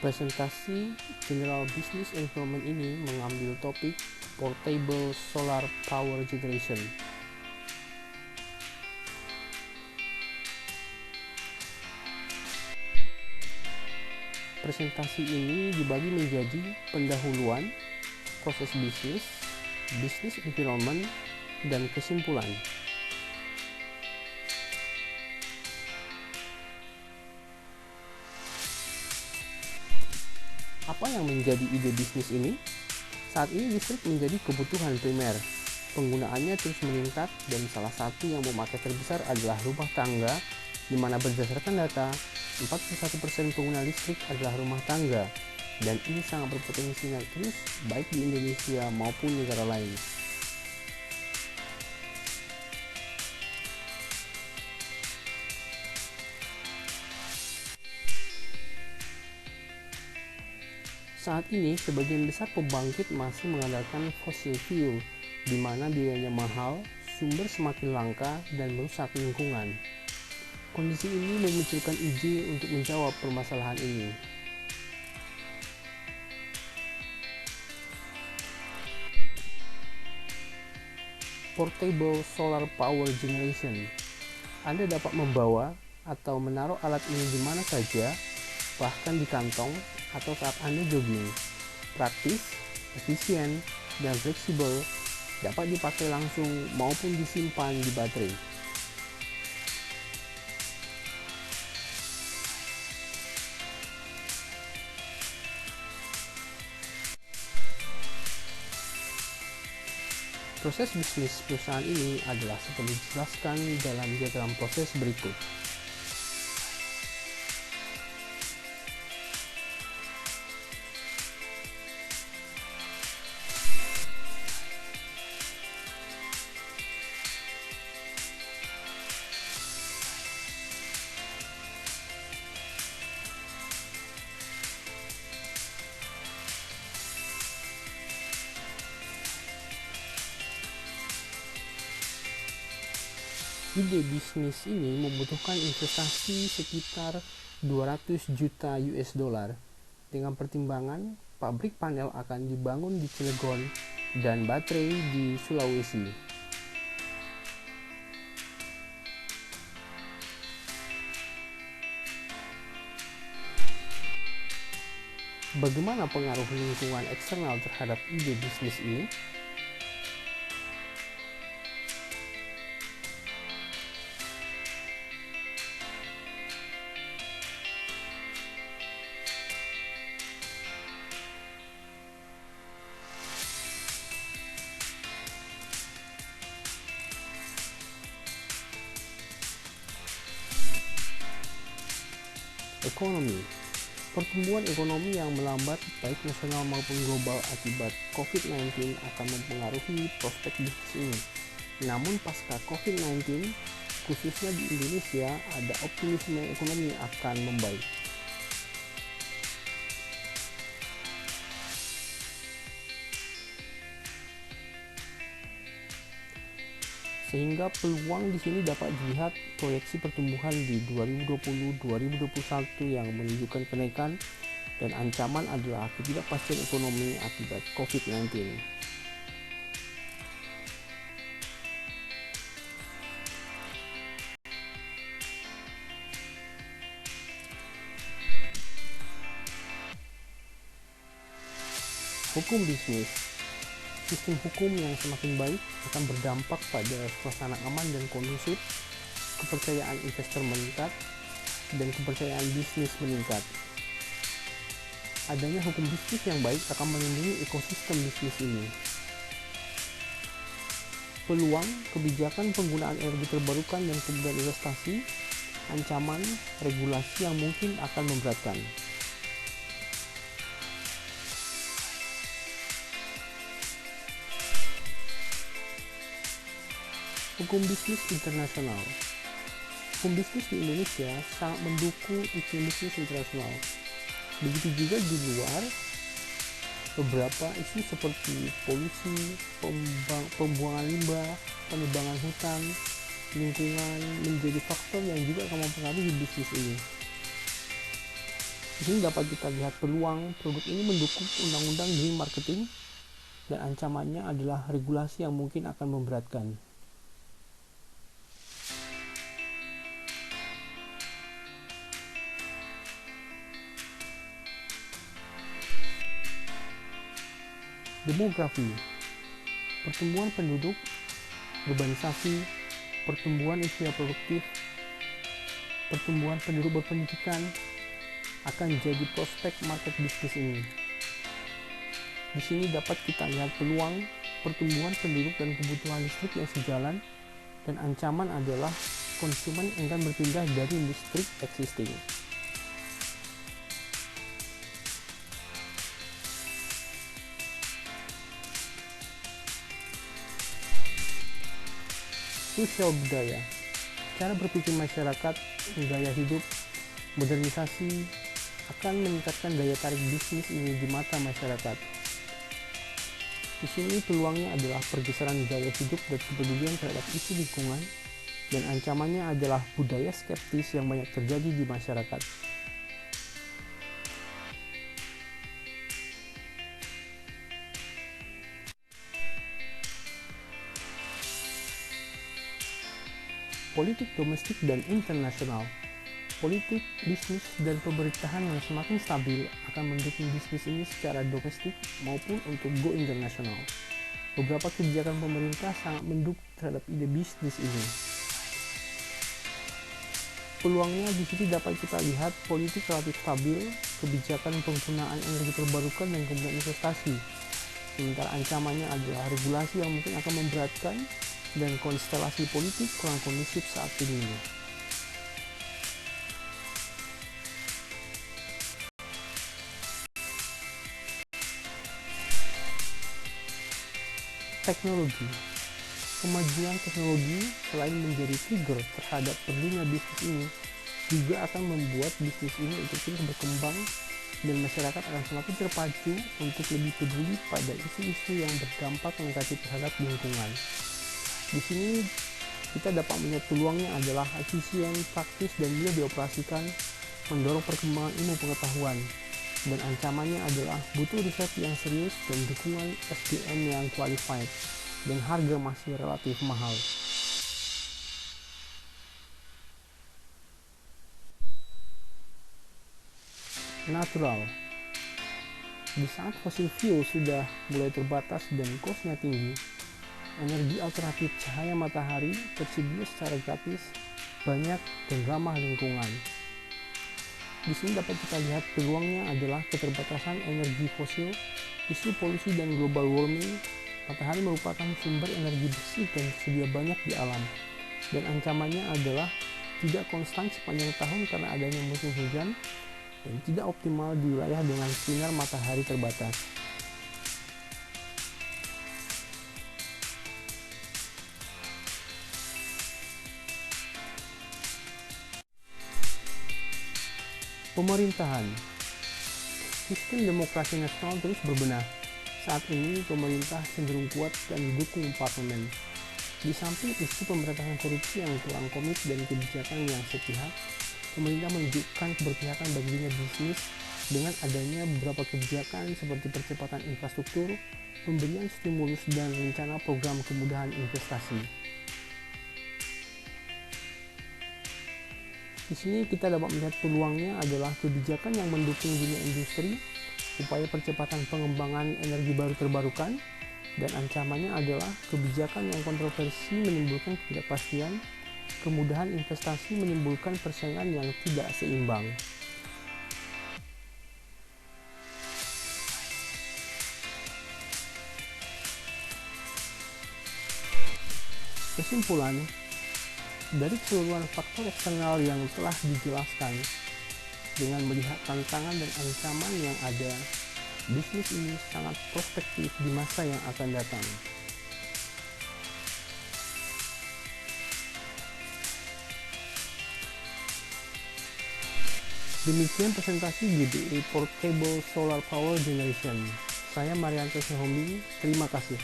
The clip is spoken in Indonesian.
Presentasi General Business Environment ini mengambil topik Portable Solar Power Generation. Presentasi ini dibagi menjadi pendahuluan, proses bisnis, business environment, dan kesimpulan. Apa yang menjadi ide bisnis ini? Saat ini listrik menjadi kebutuhan primer. Penggunaannya terus meningkat dan salah satu yang memakai terbesar adalah rumah tangga, di mana berdasarkan data, 41% pengguna listrik adalah rumah tangga, dan ini sangat berpotensi naik terus baik di Indonesia maupun negara lain. Saat ini, sebagian besar pembangkit masih mengandalkan fossil fuel, di mana biayanya mahal, sumber semakin langka, dan merusak lingkungan. Kondisi ini memunculkan ide untuk menjawab permasalahan ini. Portable Solar Power Generation. Anda dapat membawa atau menaruh alat ini di mana saja, bahkan di kantong atau saat Anda jogging. Praktis, efisien, dan fleksibel, dapat dipakai langsung maupun disimpan di baterai. Proses bisnis perusahaan ini adalah seperti dijelaskan dalam diagram proses berikut. Ide bisnis ini membutuhkan investasi sekitar 200 juta US dollar. Dengan pertimbangan, pabrik panel akan dibangun di Cilegon dan baterai di Sulawesi. Bagaimana pengaruh lingkungan eksternal terhadap ide bisnis ini? Ekonomi. Pertumbuhan ekonomi yang melambat baik nasional maupun global akibat COVID-19 akan mempengaruhi prospek bisnis ini. Namun pasca COVID-19, khususnya di Indonesia, ada optimisme ekonomi akan membaik. Sehingga peluang di sini dapat dilihat proyeksi pertumbuhan di 2020-2021 yang menunjukkan kenaikan, dan ancaman adalah ketidakpastian ekonomi akibat COVID-19. Hukum bisnis. Sistem hukum yang semakin baik akan berdampak pada suasana aman dan kondusif, kepercayaan investor meningkat, dan kepercayaan bisnis meningkat. Adanya hukum bisnis yang baik akan melindungi ekosistem bisnis ini. Peluang, kebijakan penggunaan energi terbarukan dan kemudahan investasi, ancaman, regulasi yang mungkin akan memberatkan. Hukum bisnis internasional. Hukum bisnis di Indonesia sangat mendukung iklim bisnis internasional. Begitu juga di luar, beberapa isu seperti polusi, pembuangan limbah, penebangan hutan, lingkungan menjadi faktor yang juga akan mempengaruhi bisnis ini. Di sini dapat kita lihat peluang produk ini mendukung undang-undang green marketing, dan ancamannya adalah regulasi yang mungkin akan memberatkan. Demografi, pertumbuhan penduduk, urbanisasi, pertumbuhan usia produktif, pertumbuhan penduduk berpendidikan akan jadi prospek market bisnis ini. Di sini dapat kita lihat peluang pertumbuhan penduduk dan kebutuhan listrik yang sejalan, dan ancaman adalah konsumen enggan berpindah dari listrik existing. Sosial budaya, cara berpikir masyarakat, gaya hidup, modernisasi akan meningkatkan daya tarik bisnis ini di mata masyarakat. Di sini peluangnya adalah pergeseran gaya hidup dan kepedulian terhadap isu lingkungan, dan ancamannya adalah budaya skeptis yang banyak terjadi di masyarakat. Politik domestik dan internasional, politik, bisnis, dan pemerintahan yang semakin stabil akan mendukung bisnis ini secara domestik maupun untuk go internasional. Beberapa kebijakan pemerintah sangat mendukung terhadap ide bisnis ini. Peluangnya di sini dapat kita lihat politik relatif stabil, kebijakan penggunaan energi terbarukan, dan kemudian investasi. Sementara ancamannya adalah regulasi yang mungkin akan memberatkan, dan konstelasi politik kurang kondusif saat ini. Teknologi. Kemajuan teknologi selain menjadi trigger terhadap perlunya bisnis ini, juga akan membuat bisnis ini untuk terus berkembang, dan masyarakat akan semakin terpacu untuk lebih peduli pada isu-isu yang berdampak negatif terhadap lingkungan. Di sini kita dapat melihat peluangnya adalah efisien, praktis, dan mudah dioperasikan, mendorong perkembangan ilmu pengetahuan, dan ancamannya adalah butuh riset yang serius dan dukungan SDM yang qualified, dan harga masih relatif mahal. Natural. Di saat fossil fuel sudah mulai terbatas dan cost-nya tinggi, energi alternatif cahaya matahari tersedia secara gratis, banyak, dan ramah lingkungan. Di sini dapat kita lihat peluangnya adalah keterbatasan energi fosil, isu polusi dan global warming. Matahari merupakan sumber energi bersih dan tersedia banyak di alam, dan ancamannya adalah tidak konstan sepanjang tahun karena adanya musim hujan, dan tidak optimal di wilayah dengan sinar matahari terbatas. Pemerintahan. Sistem demokrasi nasional terus berbenah. Saat ini pemerintah cenderung kuat dan didukung parlemen. Di samping isu pemberantasan korupsi yang kurang komit dan kebijakan yang sepihak, pemerintah menunjukkan keberpihakan bagi dunia bisnis dengan adanya beberapa kebijakan seperti percepatan infrastruktur, pemberian stimulus, dan rencana program kemudahan investasi. Di sini kita dapat melihat peluangnya adalah kebijakan yang mendukung dunia industri, upaya percepatan pengembangan energi baru terbarukan, dan ancamannya adalah kebijakan yang kontroversi menimbulkan ketidakpastian, kemudahan investasi menimbulkan persaingan yang tidak seimbang. Kesimpulan, dari keseluruhan faktor eksternal yang telah dijelaskan, dengan melihat tantangan dan ancaman yang ada, bisnis ini sangat prospektif di masa yang akan datang. Demikian presentasi GBE Portable Solar Power Generation. Saya Marianto Sehombing, terima kasih.